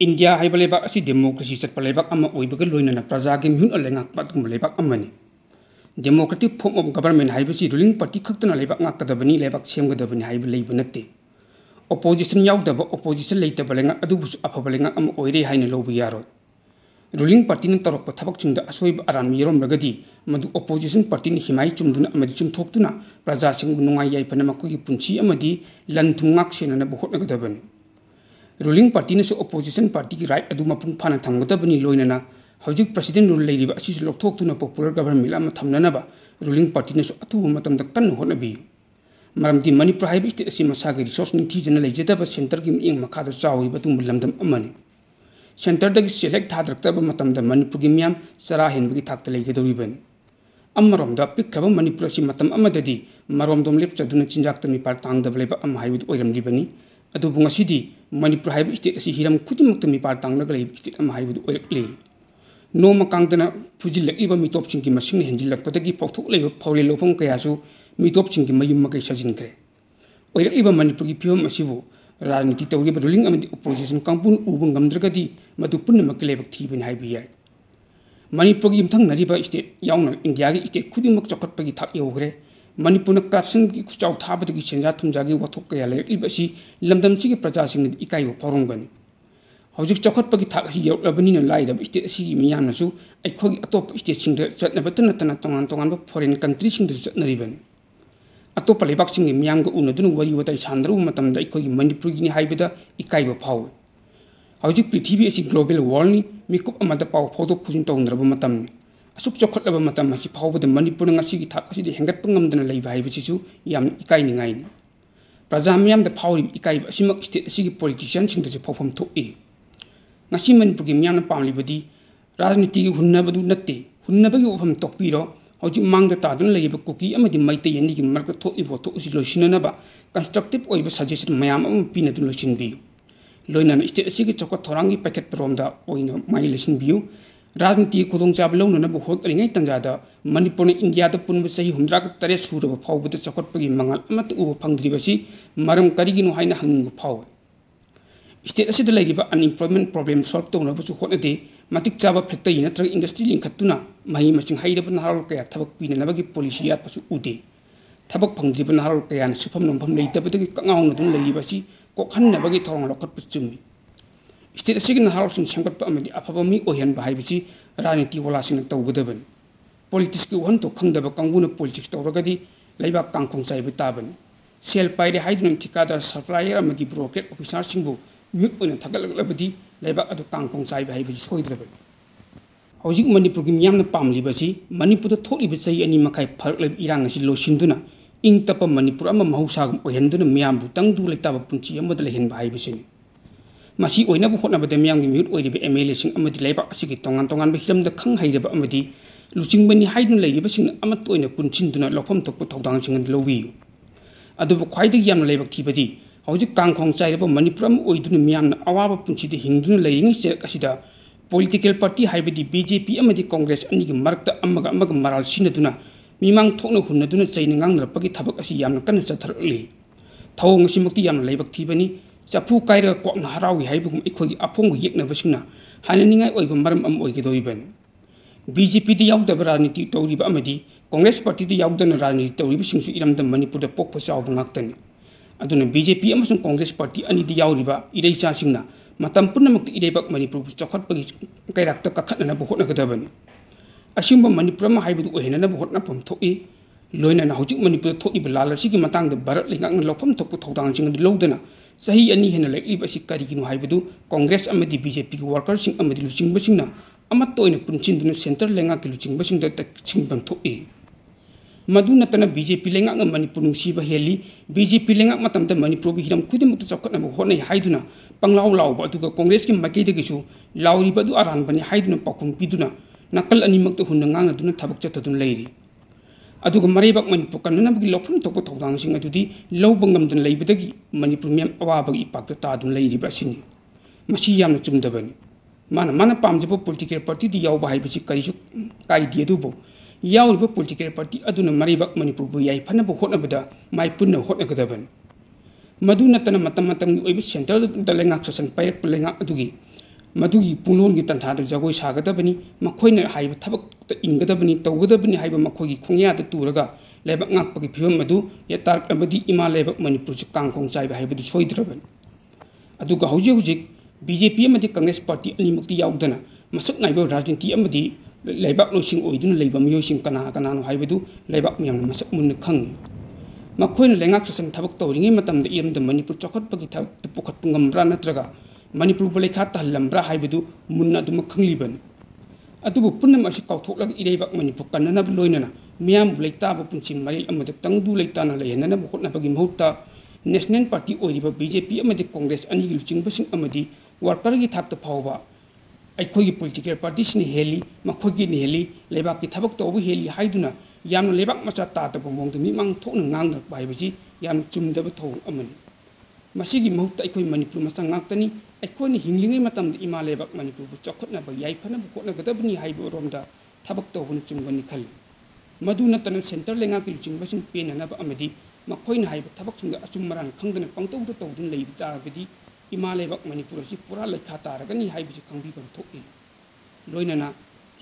India है लेबाक असी डेमोक्रेसी चटप लेबाक अमा ओइबगा लोइनना प्रजागी मिहुन लेंगाकपा अदुगुम्बा लेबाक अमनि डेमोक्रेटिक फॉर्म ऑफ गवर्नमेंट हाइबसी रूलिंग पार्टी खक्तना लेबाक ngakadabani लेबाक सेमगदबनि हाइब लेब नत्ते opposition यावदब opposition लेतब लेंगाक अदुबुसु अफब लेंगाक अमा ओइरे हाइना लौब यारो रूलिंग पार्टी न तरप थबकचिंग असोइब अरान यरोमरगदी मदु opposition पार्टी न हिमाई चुमदुना अमदि चुमथोक्तुना प्रजासिंग नुंगाई याइफना मकुगी पुंची अमदि लंथुंगाक सेनना बहोटनगदबनि रूलिंग पार्टी ने opposition पार्टी की राइट अदु मपुंग फाना थमगदबनि लोइनना हौजिक प्रेसिडेंट रूल लेरिबा असिसु लोकथोक्तुना पॉपुलर गवर्नमेंट अमा थमननबा रूलिंग पार्टी ने अथुबा मतमदा कन्न होनबि मरमदि मणिपुर हाइब स्टेट असि मसागे रिसोर्स निथीजना लेजदब सेंटर की मिंग मखादा चावी बतुंग लमदम अमनि सेंटर दगी सेलेक्ट थादरक्तब मतमदा मणिपुर की मियाम चरा हेनबगी थाक्ता लेगदौरिबनि अमरोमदा पिक्रब मणिपुर असि मतम अमददि मरोमदोम लेपचदुना चिंजाक्ता मिपाल तांगदब लेबा अमा हाइबदु ओइरमलिबनि अदुबु ngasidi मणिपुर हाइब स्टेट असि हिरम खुदिमक्ता मिपाल तांगनगा लेब स्टेट अमा हाइबदु ओइरक्ले नोमा कांगदना फुजिलक्लिबा मितोपसिंगी मसिंग हेंजिलक्पदगी पौथोक लेबा फौले लोफम कयासु मितोपसिंगी मयुम मकै सजिनख्रे ओइरक्लिबा मणिपुर की फिवम असिबु राजनीति तौरिबा रूलिंग अमदि opposition कांपुन उबु ngamdragadi मदु पुन्नमक लेबक थीबनि हाइबि याय मणिपुर की यमथंगनरिबा स्टेट यावना इंडिया की स्टेट खुदिमक चौखटपगी थाक यौग्रे मणिपुर करप्शन की खुचाव थाबदगी सेंजा थुमजागी वथोक कया लेरक्लिबसि लमदमसिगी प्रजासिंग इकाइबो फौरंगनि हौजिक चौखटपगी थाक असि यौरबनिना लाइदब स्टेट असि मियामनसु अखोगी अतोप स्टेट सिंग चटनबत नतना तोंगान तोंगान फॉरेन कंट्री सिंग चटनरिबनि अतोप लेबाक सिंग मियामग उनदुन वरी वताई सांद्रु मतमदा अखोगी मणिपुर गिनि हाइबदा इकाइबो फाव हौजिक पृथ्वी असि ग्लोबल वर्ल्ड मिकुप अमदा पाव फोदोक फुजिन तौंद्रब मतमनि असुक चौखटलब मतम असि फावबद मणिपुर ngasigi थाक असि हेंगटप ngamdana leiba haibasisu yam ikaini प्रजा मियामदा फावरि इकाइब असिमक स्टेट असि पॉलिटिशियन सिंगदसु फावफम थोइ ngasi मणिपुर की मियामना पामलिबदि राजनीति की हुन्नबदु नत्ते हुन्नबगी वफम तोकपिरो हौजिक मांगदा तादुन लेरिबा कुकी अमदि मैते यनि की मरक थोइ बोथो उसि लोइसिननबा कंस्ट्रक्टिव ओइबा सजेशन मयाम अम पिनदु लोइसिनबि लोइनन स्टेट असि की चौखट थोरांगी पैकेट परमदा ओइनो माइ लेसिनबियु राजनीति खुदोंचाब लौननबु होतरिङै तंजादा मणिपुर इंडिया पुनब सही 103 सूरब फावबद चौखटपगी मंगल अमत उब फंगद्रिबसि मरम करिगिनो हाइना हंगिंगु फाव स्टेट असिदा लेरिबा अनएम्प्लॉयमेंट प्रॉब्लम सॉल्व तौनबसु होतनदे मतिक चाबा फैक्टरी नत्रग इंडस्ट्री लिंखत्तुना मही मसिंग हाइरब नहारोल कया थबक पिननबगी पॉलिसी यातपसु उदे थबक फंगद्रिबा नहारोल कया सुफम नोंफम लेतबदगी कंगाउनदुन लेरिबसि कोखन्नबगी थोरंग लोखत्प चुम्मि स्टेट असि नहारोल सेमगत अफब मी ओहनब हाइबसि राजनीति वलासिंग तौगदबन पॉलिटिक्स की वहनतो खंगदब कांगुन पॉलिटिक्स तौरगदी लेबा कांखों चाइब ताबन सेल पाइरे हाइदुन ठिकादार सप्लायर अमदि ब्रोकर ऑफिसर सिंगबु म्यूट ओइना थगलगलबदि लेबा अदु कांखों चाइब हाइबसि सोइद्रबन हौजिक मणिपुर की मियामना पामलिबसि मणिपुर थोलिब चही अनि मखाइ फरक इरांग असि लोसिंदुना इंग तप मणिपुर अमा महौसागम ओहनदुना मियामबु तंगदु लेताब पुंची अमद लेहनब हाइबसिनि मसी ओइनबु होटनबद मियामगी म्यूट ओइरिब एमएलए सिंग अमदि लेबा असिगी तोंगान तोंगान हिरमद खंग हाइरब अमदि लुचिंगबनि हाइदुन लेरिबसिंग अमत ओइना पुंचिंदुना लौफम थोप थौदांसिंग लोबि अदुबु ख्वाइदगी यामना लेबक थीबदि हौजिक कांखों चाइरब मणिपुर अम ओइदुना मियामना अवाब पुंचिदि हिंगदुना लेरिंग चेक असिदा पॉलिटिकल पार्टी हाइबदि बीजेपी अमदि कांग्रेस अनिगी मरक्ता अमगा अमगा मराल सिनदुना मिमांग थोकना हुन्नदुना चैना ngangrapagi थबक असि यामना कन्न चथरले थौंग सिमक्ति यामना लेबक थीबनि चफु कायरा कोकना हरावी हाइबगुम इखोगी अफोंग येकनबसिंगना हाननिंगाय ओइब मरम अम ओइगदोइबन बीजेपी दी यावदब राजनीति तौरिबा अमदि कांग्रेस पार्टी दी यावदन राजनीति तौरिबसिंगसु इरमद मणिपुर द पोकप चावब ngakतनि अदुना बीजेपी अमसुंग कांग्रेस पार्टी अनि दी यावरिबा इरेचासिंगना मतम पुनमक्ति इरेबक मणिपुर चौखटपगी कैराक्ता कखटनब होटनगदबनि असिंब मणिपुर अमा हाइबदु ओहेननब होटनपम थोइ लोइनना हौजिक मणिपुर थोइब लालसिगी मतंग भारत लेंगांग लौफम थोप थौदांसिंग लौदना सही अनि हेन लेक्लिबसि करिगिनो हाइबदु कांग्रेस अमदि बीजेपी की वर्कर्स अमदि लुचिंगबसिंगना अमत ओइना पुंचिंदुना सेंटर लेंगा की लुचिंगबसिंग द तक्सिंगबम थोइ मदु नतना बीजेपी लेंगांग मणिपुर नुसीब हेली बीजेपी लेंगांग मतमद मणिपुर बि हिरम खुदिमुक्त चौखटनब होनै हाइदुना पंगलाव लाव अदुगा कांग्रेस की मकैदगिसु लावरिबदु अरानबनि हाइदुना पाखुम पिदुना नकल अनिमक्त हुन्न ngangaduna थबक चतदुन लेरि अदुगा मरेबक मणिपुर कन्ननबगी लौफम थोप थौदांसिंग अदुदि लौब ngamदन लेबदगी मणिपुर मियाम अवाबगी इपाक्ता तादुन लेरिबा सिनि मसी यामना चुमदबनि माना माना पामजब पॉलिटिकल पार्टी दी यावबा हाइबसि करिसु काइदि अदुबो यावरिबा पॉलिटिकल पार्टी अदुना मरेबक मणिपुर बु याइ फनब होटनबदा माइ पुन्न होटनगदबनि मदु नतन मतम मतम ओइब सेंटर द लेंगाक ससन पाइरक लेंगा अदुगी मधुगी पुंगलोंगी तंथाद जगोई सागदबनी मखोइना हाइब थबक इंगदबनी तौगदबनी हाइब मखोगी खुंगियाद तुरगा लेबक ngakpagi phibam adu yatar abadi ima lebak manipur chu kangkong chai haibadu soidraban aduga hujik BJP amadi Congress party ani mukti yaudana masak naiba rajniti amadi lebak losing oiduna leiba miyosing kana no haibadu lebak miyam masak mun khang makhoina lengak sasang thabak tawringi matamda iramda manipur chokhatpagi thabak pukhat pungamra natraga manipur balekha tahallambra haibadu munna dum khangliban adubu punnam asi kauthoklag irebak manipur kanana loinana मियाम लेताब पुंसी मरी तंगदू लेताना लेना होटनाबगी महूर्त national party BJP Congress अनी लुचिंग worker की थाक फाव अखोगी political party heli मखोगी heli लेबाक की थबक तब heli हाइदुना याम लेबाक मचा तादब मोंग मिमांग थोकना ngangrक बाइबसी याम चुमदब थौ अमन मसीगी महूर्त अखोई मणिपुर मचा ngakतनी अखोनी हिंगलिंगै मतम इमा लेबाक मणिपुर चौखटनाब याइफनब होटनगदबनी हाइब रोमदा थबक तौबन चुमगनी खल मधु नतन सेंटर लेंगा की लुचिंग पेननब अमदी मखोइन हाइब थबक सुंग अचुम मरान खंगदन पंगतौद तौदन लेब तारबदी इमा लेबाक मणिपुर असि पुरा लेखा तारगनी हाइबसि खंबिबम थोकि लोइनना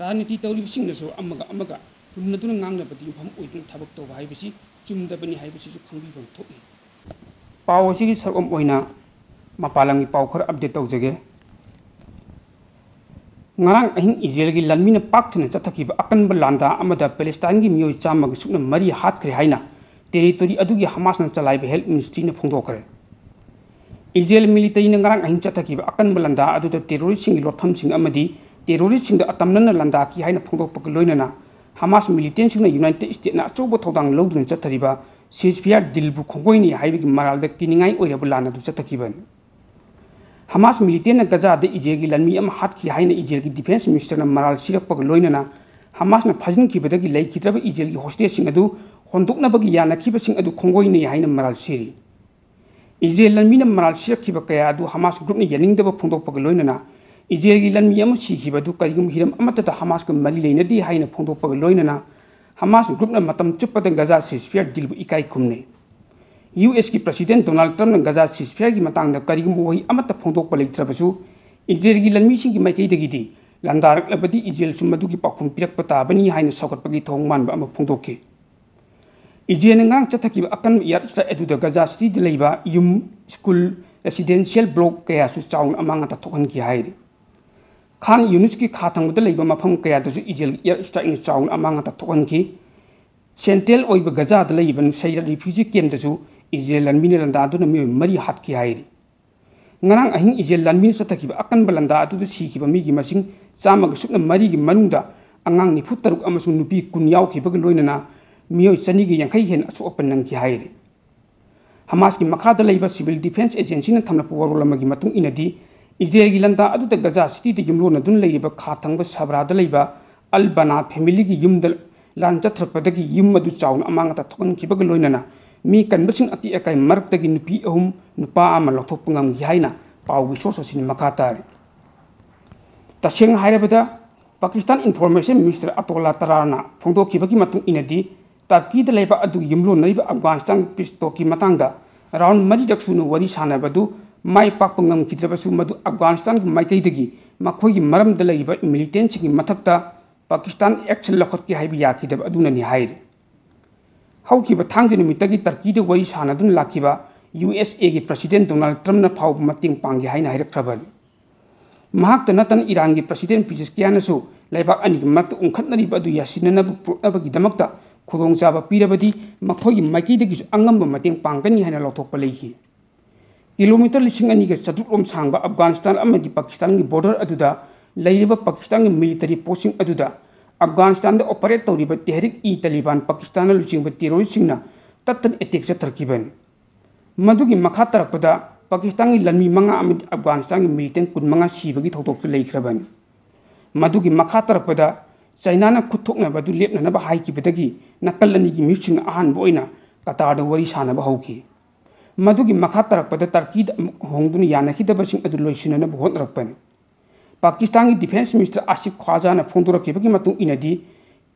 राजनीति तौरिबसिंगनसु अमगा हुन्नदुन ngangnabadi युफम ओइदुन थबक तौब हाइबसि चुमदबनी हाइबसि खंबिबम थोकि पाव असि सरम ओइना मपालंगी पाव खर update तौजगे ngarang ahing Israel gi lanmina pakthna chathaki akanba landa amada Palestine gi miyoi chamag sukna mari hatkre haina territory adugi Hamas na chalai be health ministry na phongdokre Israel military na ngarang ahing chathaki akanba landa aduda terrorist sing lotham sing amadi terrorist sing da atamna landa ki haina phongdokpak loinana Hamas militant sing na United States na chobo thodang lodun chathariba ceasefire deal bu khongoini haibigi maral da kiningai oirabul lana du chathaki ban Hamas militant Gaza de Israel gi lanmi am hat ki haina Israel gi defense minister na maral sirak pag loinana Hamas na phajin ki bedagi lei kitraba Israel gi hostage sing adu hondokna bagi yana ki basing adu khongoi ne haina maral siri Israel lanmi na maral sirak ki bakaya adu Hamas group ni yaning daba phongdok pag loinana Israel gi lanmi am si ki badu karigum hiram amata ta Hamas ka mari leina di haina phongdok pag loinana Hamas group na matam chupada Gaza ceasefire deal bu ikai khumne US की president Donald Trump ने गजा ceasefire की मतंग करिगुम वही अमत फोंदोक पलेत्रबसु Israel की लन्मी सिंह की माइकैदगिदी लंदारकलबदी Israel सुमदु की पाखुम पिरक पताबनी हाइन सौगतपगी थोंग मानब अम फोंदोके Israel ngang चथकी अकन यार स्ट्रा एदुदा गजा सिटी लेबा युम स्कूल रेसिडेंशियल ब्लॉक कया सु चाउन अमांग ता थोकन की हाइरि खान यूनिस की खाथंगद लेबा मफम कया दसु इजराइल यार स्ट्रा इन चाउन अमांग ता थोकन की सेंट्रल ओइब गजा द लेबन सैरा रिफ्यूजी कैंप दसु Israel lanmina landa aduna mi mari hat ki hairi ngarang ahing Israel lanmina sathaki akan balanda adu si ki mi gi masing chama ga sukna mari gi manungda angang ni futaruk amasung nupi kun yaw ki bag loinana miyoi chani gi yankai hen asu open nang ki hairi Hamas ki makha da leiba civil defense agency na thamna puwarol amagi matung inadi Israel gi landa adu da Gaza city de yumlo na dun leiba khathang ba sabra da leiba albana family gi yumdal lan chathrapadagi yum adu chaun amang ta thokon ki bag loinana mi kan basing ati akai mark tagi nupi ahum nupa ama lothok pungam gi haina paw gi source sin makata taseng hairabada Pakistan information minister Atollah Tarana phongdo ki bagi matung inadi Turkey da leba adu yumlo naiba Afghanistan pisto ki matangda around mari daksu no wari sana badu mai pak pungam kitrabasu madu Afghanistan ki maikai dagi makhoi gi maram da leba militant ki mathakta Pakistan action lakhot ki haibi yaki da aduna ni hair haukiba thangje numitagi Turkey de wari sanadun lakiba USA gi president Donald Trump na phau mating panggi haina hairakhrabal mahak tanatan Iran gi president Pezeshkian su laibak ani gi mak ungkhatnari badu yasinana bu damakta khudong chaba pirabadi makhoi gi maiki de gi angam mating pangkani haina lothok palei kilometer lising ani ga chadrukom sangba Afghanistan amadi Pakistan gi border aduda laiba Pakistan gi military posting aduda Afghanistan da operate tawriba Tehrik-i-Taliban Pakistan luchingba terrorist singna tatan attack chatarkiban madugi makha tarakpada Pakistan gi lanmi manga amid Afghanistan gi militant kun manga sibagi thoktok leikhraban madugi makha tarakpada China na khuthokna badu lepna na ba haiki bedagi nakalani gi missing ahan boina Qatar da wari sana ba hauki madugi makha tarakpada Turkey da hongdun yanaki da basing adu loisina na bahot rakpan Pakistan ki defense minister Asif Khwaja na phongdora ki bagi matung inadi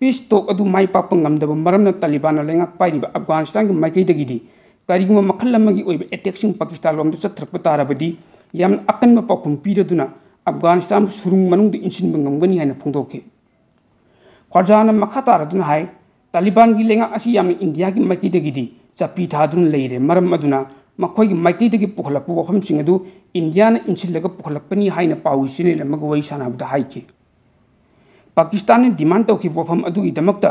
peace talk adu mai papang ngamdaba maramna Taliban na lengak pairiba Afghanistan ki maikai dagidi kariguma makhal lamagi oiba attack sing Pakistan lomda chathrak patarabadi yam akan ma pakum piraduna Afghanistan सुरुंग मनुंग इंसिन बंगमगनी है फोंदोखे ख्वाजाना मखा तारदुना हाय तालिबान की लेंगा असी याम India की माइकईदगी चपी थादुन लेरे मरम अदुना मखोई माइकईदगी पुखलप वफमसिंग अदु इंडिया ने इंसिलग पुखलपनी हाइना पाउ सिनेल मग वई सानाबदा हाइके पाकिस्तान ने डिमांड तौखी वफम अदुगी दमकता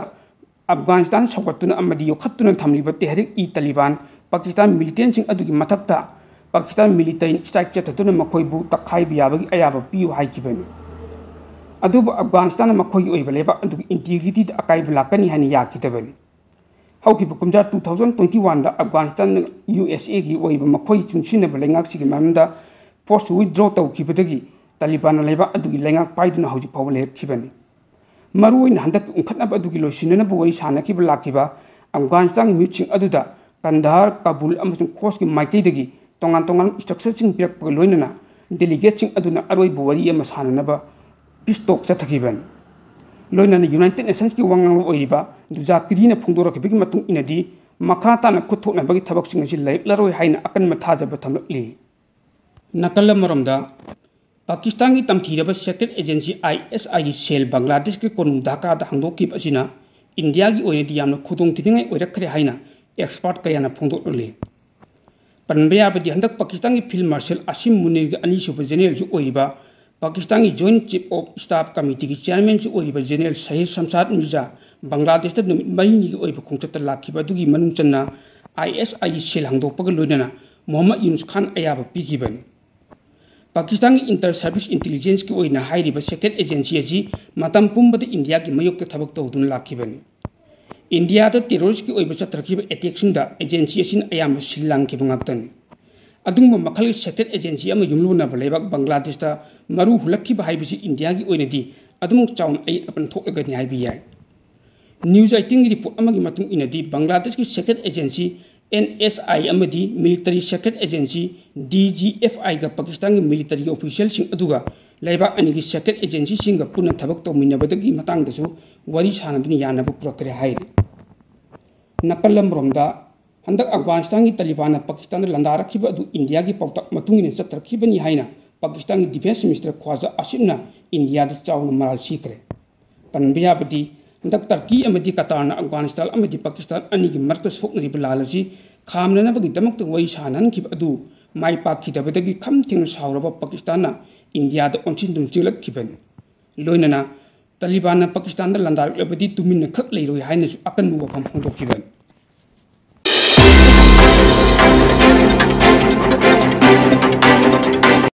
अफगानिस्तान सौगतुना अमदी योखतुना थमलिबा तेहरिक ई तालिबान पाकिस्तान मिलिटेंट अदुगी मथक्ता पाकिस्तान मिलिटेंट स्ट्राइक चतुना मखोइबु तखाइब याबगी अयाब पियु हाइकिबनी अदुब अफगानिस्तान मखोइगी ओइबा लेबा अदुगी इंटीग्रिटी अकाइब लाकनी हाइना याखिदबनी हौखिबा कुमजा 2021 दा अफगानिस्तान USA की ओइबा मखोइ चुंसिनबा लेंगाक्सिगी मरमदा फोर्स विथड्रॉ तौखिबदगी तालिबान लेबा अदुगी लेंगाक पाइदुना हौजिक फाव लेखिबनी मरुइन हंदक उंखतनब अदुगी लोसिननब वई सानकिबा लाखिबा अफगानिस्तान म्यूटसिंग अदुदा कंधार काबुल अमसुंग खोस की माइकईदगी तोंगान तोंगान स्ट्रक्चरसिंग पिरकपगा लोइनना डेलीगेटसिंग अदुना अरोइबा वरी अमा साननबा पीस टॉक चथखिबनी लोइनना यूनाइटेड नेशंस की वांगांग ओइबा दुजाकिरीना फोंदोरखिबगी मतुंग इनदी मखा ताना खुथोकनबगी थबकसिंग असि लैक्लरोय हाइना अकन थाजब थमलकली नकल मरमदा पाकिस्तान की तमथीरब सेक्रेट एजेंसी ISI की सेल बांग्लादेश के कोनुंग ढाका हांदोकिब असिना इंडिया की ओइनदी यामना खुदोंग थिबिंगाई ओइरखरे हाइना एक्सपर्ट कयाना फोंदोकले पनबयाबदी हंदक पाकिस्तान की फील्ड मार्शल आसिम मुनीर के अनीसुब जेनरल जो ओइबा पाकिस्तान की joint chief of staff committee की चेयरमैन जो ओइबा जेनरल शहीद शमशाद मिर्जा बांग्लादेश दा नुमित मरीनी की ओइबा खोंचत लाखिबा दुगी मनुंग चन्ना ISI सेल हांदोकपगा लोइनना मोहम्मद यूनुस खान अयाब पीखिबनी पाकिस्तान की इंटर सर्विस इंटेलिजेंस की ओइना हाइरिबा सेक्रेट एजेंसी असी मतम पुंबद इंडिया की मयोक्ता थबक तौदुन लाखिबनी इंडिया दा टेररिस्ट की ओइबा चत्रखिबा एटेक्सिंग दा एजेंसी असिन अयाम सिल्लांखिबा ngaktan अदुंग मखल सेक्रेट एजेंसी अमा युमलुना लेबाक बांग्लादेश दा मरु हुलक्खिबा हाइबिसि इंडिया की ओइनदी अदुम चाउन आई अपन थोकगनि हाइबि याय न्यूज 18 की रिपोर्ट अमगी मतुंग इनदी बांग्लादेश की सेक्रेट एजेंसी NSI अमदी मिलिटरी सेक्रेट एजेंसी DGFI का पाकिस्तान की मिलिटरी ऑफिशियल सिंग अदुगा लेबाक अनि की सेक्रेट एजेंसी सिंग पुनः थबक तौमिनबदगी मतंगदसु वरी सानदुन यानब पुरकरे हाइरे नकलमरोमदा हंदक अफगानिस्तान की तालिबान पाकिस्तान लंदारखिबा अदु इंडिया की पौतक मतुंगिन चत्रखिबनी हाइना पाकिस्तान की डिफेंस मिनिस्टर ख्वाजा आसिमना इंडिया दा chown moral सीखरे पनबियाबदी हंदक Turkey अमदी कतारना Afghanistan अमदी Pakistan अनि की मरत सोकनरिबा लालसी खामननबगी दमकत वई साननखिबा अदु माइ पाखिदबदगी खम थेंग सावरबा पाकिस्तान इंडिया दा ओनसिन चिलखिबनी लोइनना तालिबान पाकिस्तान दा लंदारखलबदी तुमिन खक लेरोय हाइनसु अकन वफम फोंदोखिबनी